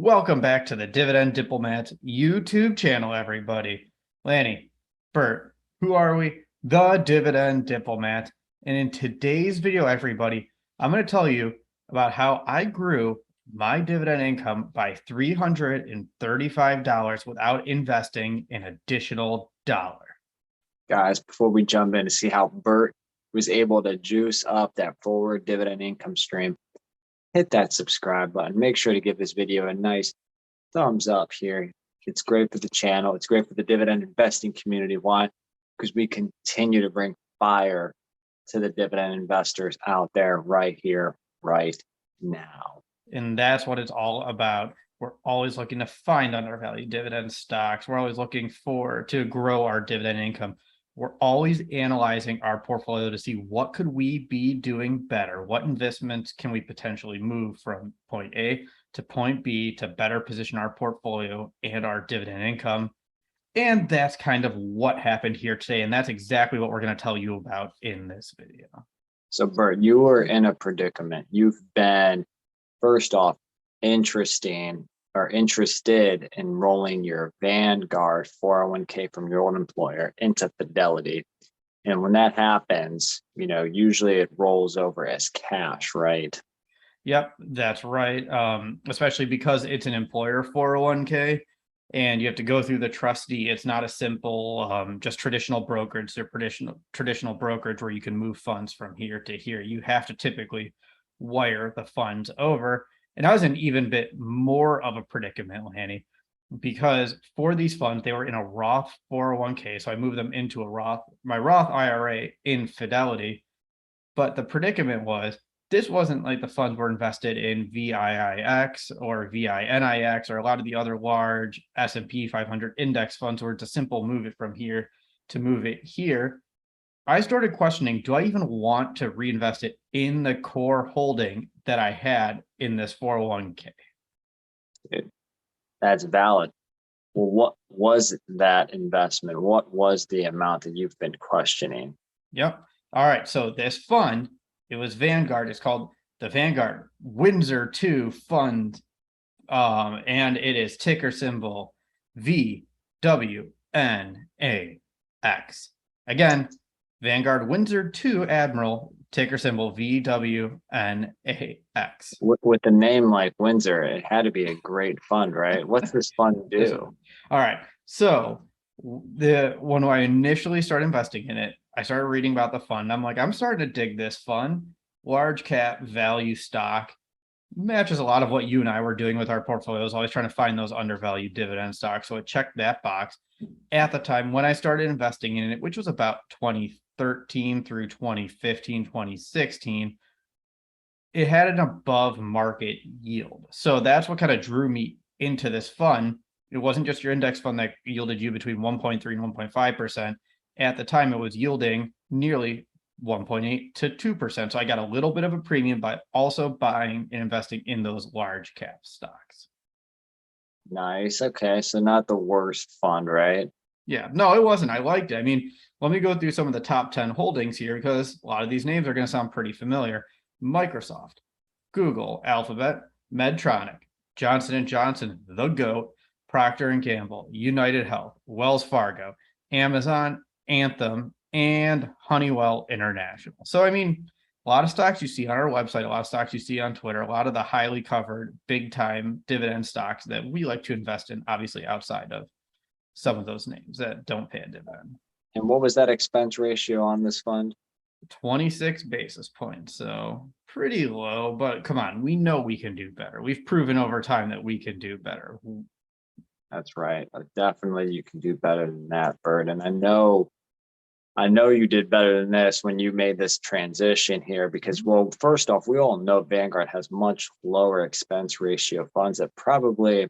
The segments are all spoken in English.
Welcome back to the Dividend Diplomat YouTube channel, everybody. Lanny, Bert, who are we? The Dividend Diplomat. And in today's video, everybody, I'm going to tell you about how I grew my dividend income by $335 without investing an additional dollar. Guys, before we jump in to see how Bert was able to juice up that forward dividend income stream, hit that subscribe button. Make sure to give this video a nice thumbs up here. It's great for the channel. It's great for the dividend investing community. Why? Because we continue to bring fire to the dividend investors out there right here, right now. And that's what it's all about. We're always looking to find undervalued dividend stocks. We're always looking to grow our dividend income. We're always analyzing our portfolio to see what could we be doing better? What investments can we potentially move from point A to point B to better position our portfolio and our dividend income? And that's kind of what happened here today. And that's exactly what we're going to tell you about in this video. So Bert, you were in a predicament. You've been, first off, interested in rolling your Vanguard 401k from your old employer into Fidelity. And when that happens, usually it rolls over as cash, right? Yep, that's right. Especially because it's an employer 401k and you have to go through the trustee. It's not a simple, just traditional brokerage. They're traditional brokerage where you can move funds from here to here. You have to typically wire the funds over. And I was in even bit more of a predicament, Lanny, because for these funds, they were in a Roth 401k. So I moved them into my Roth IRA in Fidelity. But the predicament was, this wasn't like the funds were invested in VIIX or VINIX or a lot of the other large S&P 500 index funds where it's a simple move it from here to move it here. I started questioning, do I even want to reinvest it in the core holding that I had in this 401k? That's valid. Well, what was that investment? What was the amount that you've been questioning? Yep. All right. So this fund, it was Vanguard. It's called the Vanguard Windsor 2 Fund. And it is ticker symbol VWNAX. Again, Vanguard Windsor 2 Admiral, ticker symbol VWNAX. With a name like Windsor, it had to be a great fund, right? What's this fund do? All right. So when I initially started investing in it, I started reading about the fund. I'm like, I'm starting to dig this fund. Large cap value stock matches a lot of what you and I were doing with our portfolios, always trying to find those undervalued dividend stocks. So I checked that box. At the time when I started investing in it, which was about 2013 through 2015, 2016, it had an above market yield. So that's what kind of drew me into this fund. It wasn't just your index fund that yielded you between 1.3 and 1.5%. At the time, it was yielding nearly 1.8 to 2%. So I got a little bit of a premium by also buying and investing in those large cap stocks. Nice. Okay. So not the worst fund, right? Yeah, no, it wasn't. I liked it. I mean, let me go through some of the top 10 holdings here because a lot of these names are going to sound pretty familiar. Microsoft, Google, Alphabet, Medtronic, Johnson & Johnson, The GOAT, Procter & Gamble, United Health, Wells Fargo, Amazon, Anthem, and Honeywell International. So, I mean, a lot of stocks you see on our website, a lot of stocks you see on Twitter, a lot of the highly covered, big time dividend stocks that we like to invest in, obviously outside of some of those names that don't pay a dividend. And what was that expense ratio on this fund? 26 basis points. So pretty low, but come on, we know we can do better. We've proven over time that we can do better. That's right. Definitely you can do better than that, Bert. And I know you did better than this when you made this transition here because, well, first off, we all know Vanguard has much lower expense ratio funds that probably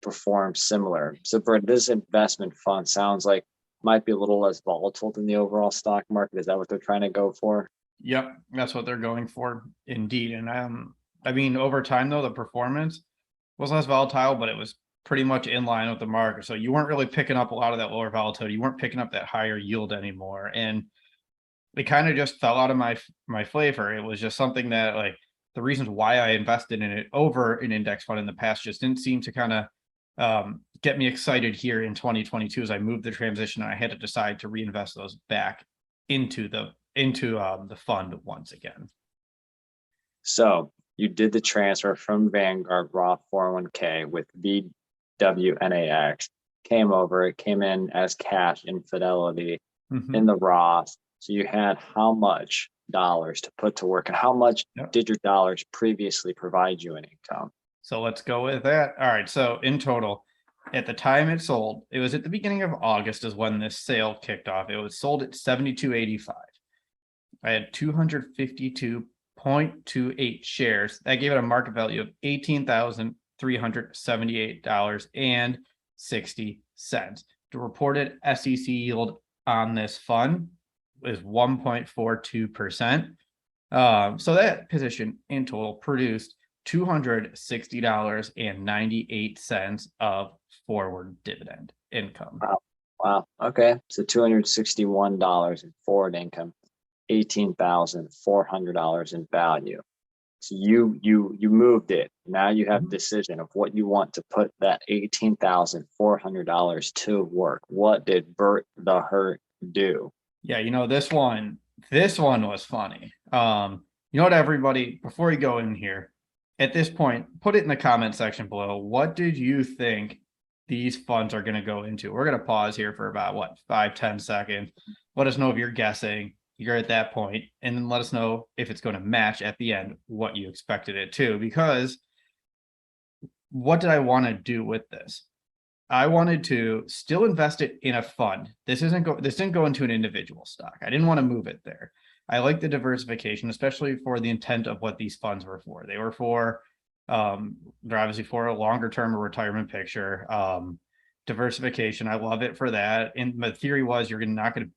perform similar. So Bert, this investment fund sounds like might be a little less volatile than the overall stock market. Is that what they're trying to go for? Yep, that's what they're going for, indeed. And I mean, over time though, the performance was less volatile, but it was pretty much in line with the market. So you weren't really picking up a lot of that lower volatility. You weren't picking up that higher yield anymore. And it kind of just fell out of my flavor. It was just something that, like, the reasons why I invested in it over an index fund in the past just didn't seem to kind of get me excited here in 2022 as I moved the transition and I had to decide to reinvest those back into the fund once again. So you did the transfer from Vanguard Roth 401k with VWNAX, came over, it came in as cash in Fidelity in the Roth. So you had how much dollars to put to work, and how much did your dollars previously provide you in income? So let's go with that. All right. So in total, at the time it sold, it was at the beginning of August is when this sale kicked off. It was sold at $72.85. I had 252.28 shares. That gave it a market value of $18,378.60. The reported SEC yield on this fund is 1.42%. So that position in total produced $260.98 of forward dividend income. Wow. Okay. So $261 in forward income, $18,400 in value. So you moved it. Now you have a decision of what you want to put that $18,400 to work. What did Bert the Hurt do? Yeah, this one was funny. What, everybody, before you go in here, at this point, put it in the comment section below. What did you think these funds are going to go into? We're going to pause here for about 5-10 seconds. Let us know if you're guessing you're at that point, and then let us know if it's going to match at the end what you expected it to. Because what did I want to do with this? I wanted to still invest it in a fund. This didn't go into an individual stock. I didn't want to move it there. I like the diversification, especially for the intent of what these funds were for. They were for, they're obviously for a longer term retirement picture. Diversification, I love it for that. And my theory was you're not going to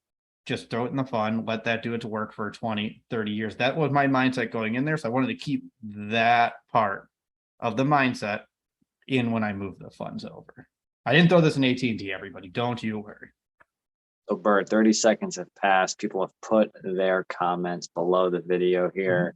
just throw it in the fund, let that do its work for 20, 30 years. That was my mindset going in there. So I wanted to keep that part of the mindset in when I moved the funds over. I didn't throw this in AT&T, everybody. Don't you worry. So Bert, 30 seconds have passed. People have put their comments below the video here.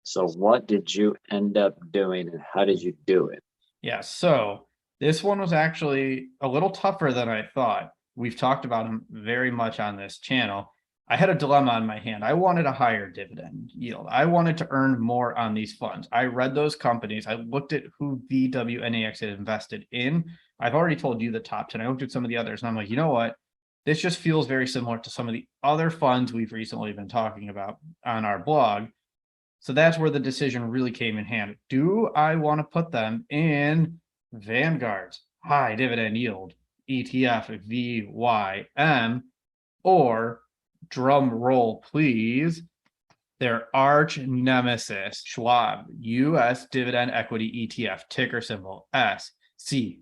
So what did you end up doing and how did you do it? Yeah, so this one was actually a little tougher than I thought. We've talked about them very much on this channel. I had a dilemma on my hand. I wanted a higher dividend yield. I wanted to earn more on these funds. I read those companies. I looked at who VWNAX had invested in. I've already told you the top 10. I looked at some of the others and I'm like, you know what? This just feels very similar to some of the other funds we've recently been talking about on our blog. So that's where the decision really came in hand. Do I want to put them in Vanguard's high dividend yield ETF VYM, or drum roll please, their arch nemesis Schwab US Dividend Equity ETF, ticker symbol SCHD?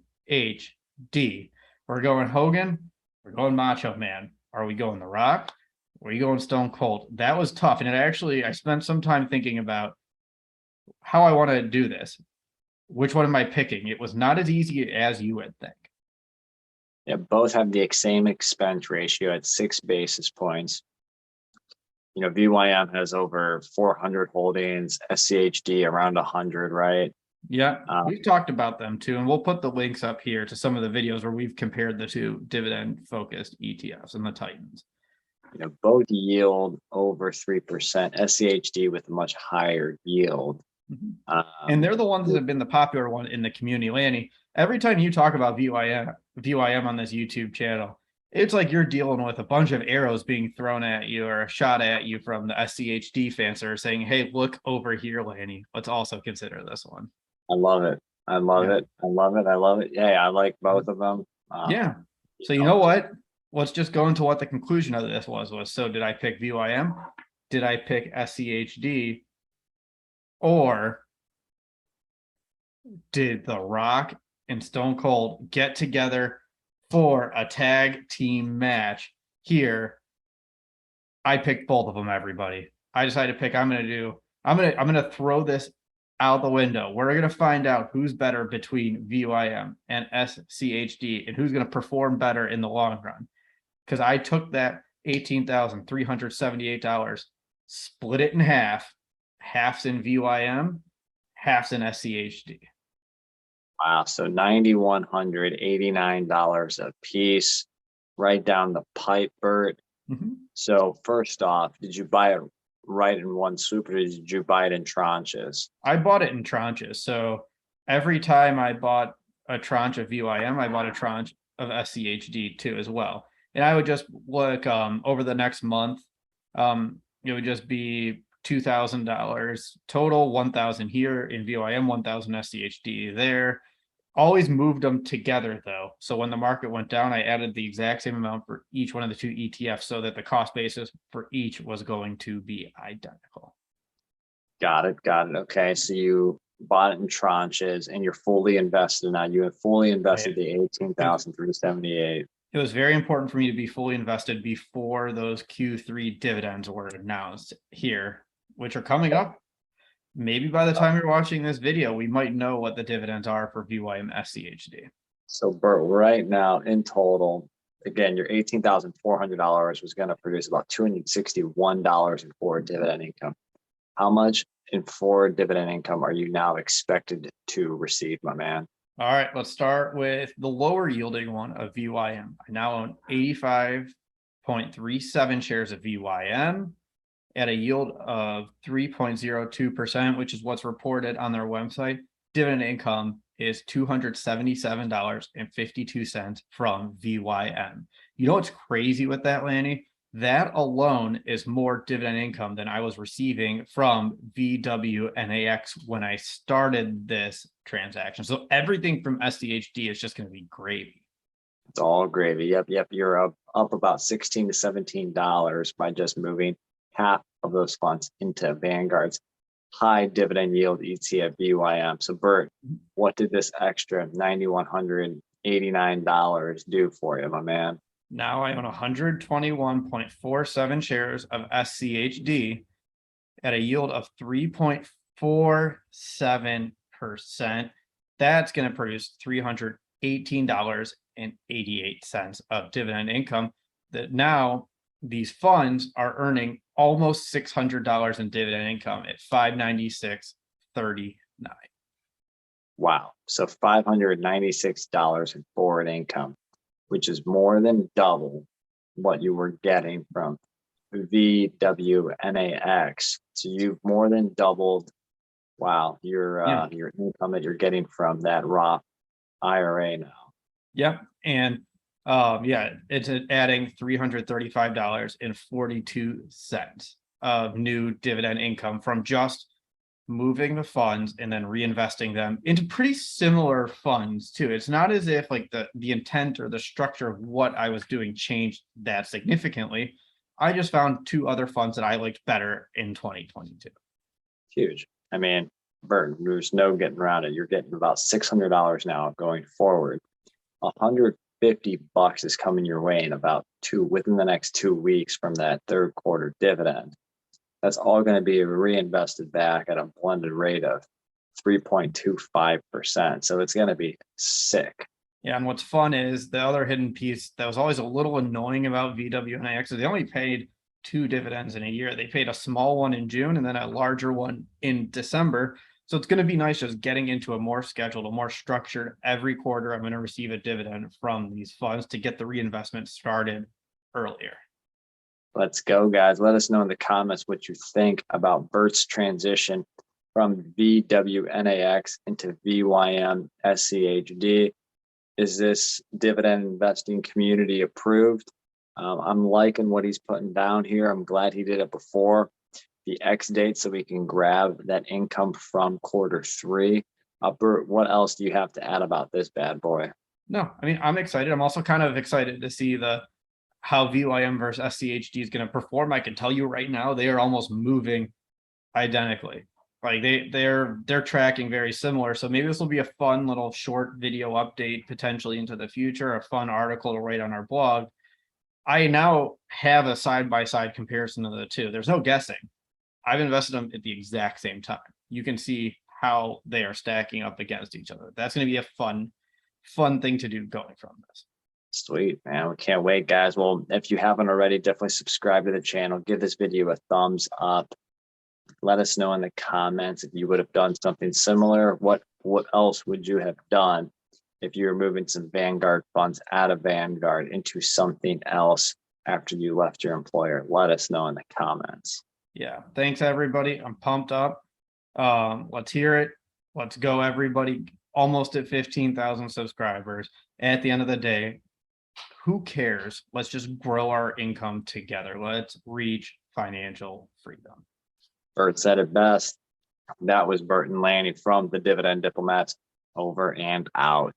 We're going Hogan. We're going Macho Man. Are we going The Rock? Are we going Stone Cold? That was tough. And I spent some time thinking about how I want to do this. Which one am I picking? It was not as easy as you would think. Yeah, both have the same expense ratio at 6 basis points. VYM has over 400 holdings, SCHD around 100, right? Yeah, we've talked about them too, and we'll put the links up here to some of the videos where we've compared the two dividend-focused ETFs and the Titans. Both yield over 3%, SCHD with a much higher yield. And they're the ones that have been the popular one in the community. Lanny, every time you talk about VYM on this YouTube channel, it's like you're dealing with a bunch of arrows being thrown at you or shot at you from the SCHD fans that are saying, hey, look over here, Lanny. Let's also consider this one. I love it. I love it. I love it. I love it. Yeah, I like both of them. Yeah. So you know what? Let's just go into what the conclusion of this was. So did I pick VYM? Did I pick SCHD? Or did The Rock and Stone Cold get together for a tag team match here? I picked both of them, everybody. I decided to pick, I'm going to throw this out the window. We're going to find out who's better between VYM and SCHD and who's going to perform better in the long run. Because I took that $18,378, split it in half half's in VYM, half's in SCHD. Wow. So $9,189 a piece, right down the pipe, Bert. Mhm. So first off, did you buy it right in one swoop, or did you buy it in tranches? I bought it in tranches. So every time I bought a tranche of VYM, I bought a tranche of SCHD too as well. And I would just look over the next month. It would just be $2,000 total, 1,000 here in VYM, 1,000 SCHD there. Always moved them together though. So when the market went down, I added the exact same amount for each one of the two ETFs so that the cost basis for each was going to be identical. Got it. Got it. Okay. So you bought it in tranches and you're fully invested now. You have fully invested the 18,378. It was very important for me to be fully invested before those Q3 dividends were announced here, which are coming up. Maybe by the time you're watching this video, we might know what the dividends are for VYM SCHD. So Bert, right now in total, again, your $18,400 was going to produce about $261 in forward dividend income. How much in forward dividend income are you now expected to receive, my man? All right, let's start with the lower yielding one of VYM. I now own 85.37 shares of VYM at a yield of 3.02%, which is what's reported on their website. Dividend income is $277.52 from VYM. You know what's crazy with that, Lanny? That alone is more dividend income than I was receiving from VWNAX when I started this transaction. So everything from SDHD is just going to be gravy. It's all gravy. Yep, yep. You're up about $16 to $17 by just moving half of those funds into Vanguard's high dividend yield ETF VYM. So Bert, what did this extra $9,189 do for you, my man? Now I own 121.47 shares of SCHD at a yield of 3.47%. That's going to produce $318.88 of dividend income. That now these funds are earning almost $600 in dividend income at $596.39. Wow. So $596 in forward income, which is more than double what you were getting from VWNAX. So you've more than doubled, wow, your income that you're getting from that Roth IRA now. Yep. And it's adding $335.42 of new dividend income from just moving the funds and then reinvesting them into pretty similar funds too. It's not as if like the intent or the structure of what I was doing changed that significantly. I just found two other funds that I liked better in 2022. Huge. I mean, Bert, there's no getting around it. You're getting about $600 now going forward. $150 is coming your way in within the next 2 weeks from that third quarter dividend. That's all going to be reinvested back at a blended rate of 3.25%. So it's going to be sick. Yeah, and what's fun is the other hidden piece that was always a little annoying about VWNAX is they only paid 2 dividends in a year. They paid a small one in June and then a larger one in December. So it's going to be nice just getting into a more scheduled, a more structured every quarter. I'm going to receive a dividend from these funds to get the reinvestment started earlier. Let's go, guys. Let us know in the comments what you think about Bert's transition from VWNAX into VYM SCHD. Is this dividend investing community approved? I'm liking what he's putting down here. I'm glad he did it before the X date so we can grab that income from Q3. Bert, what else do you have to add about this bad boy? No, I mean, I'm excited. I'm also kind of excited to see how VYM versus SCHD is going to perform. I can tell you right now, they are almost moving identically. Like they're tracking very similar. So maybe this will be a fun little short video update potentially into the future, a fun article to write on our blog. I now have a side-by-side comparison of the two. There's no guessing. I've invested them at the exact same time. You can see how they are stacking up against each other. That's going to be a fun thing to do going from this. Sweet, man. We can't wait, guys. Well, if you haven't already, definitely subscribe to the channel. Give this video a thumbs up. Let us know in the comments if you would have done something similar. What else would you have done if you were moving some Vanguard funds out of Vanguard into something else after you left your employer? Let us know in the comments. Yeah, thanks everybody. I'm pumped up. Let's hear it. Let's go, everybody. Almost at 15,000 subscribers. At the end of the day, who cares? Let's just grow our income together. Let's reach financial freedom. Bert said it best. That was Bert and Lanny from the Dividend Diplomats, over and out.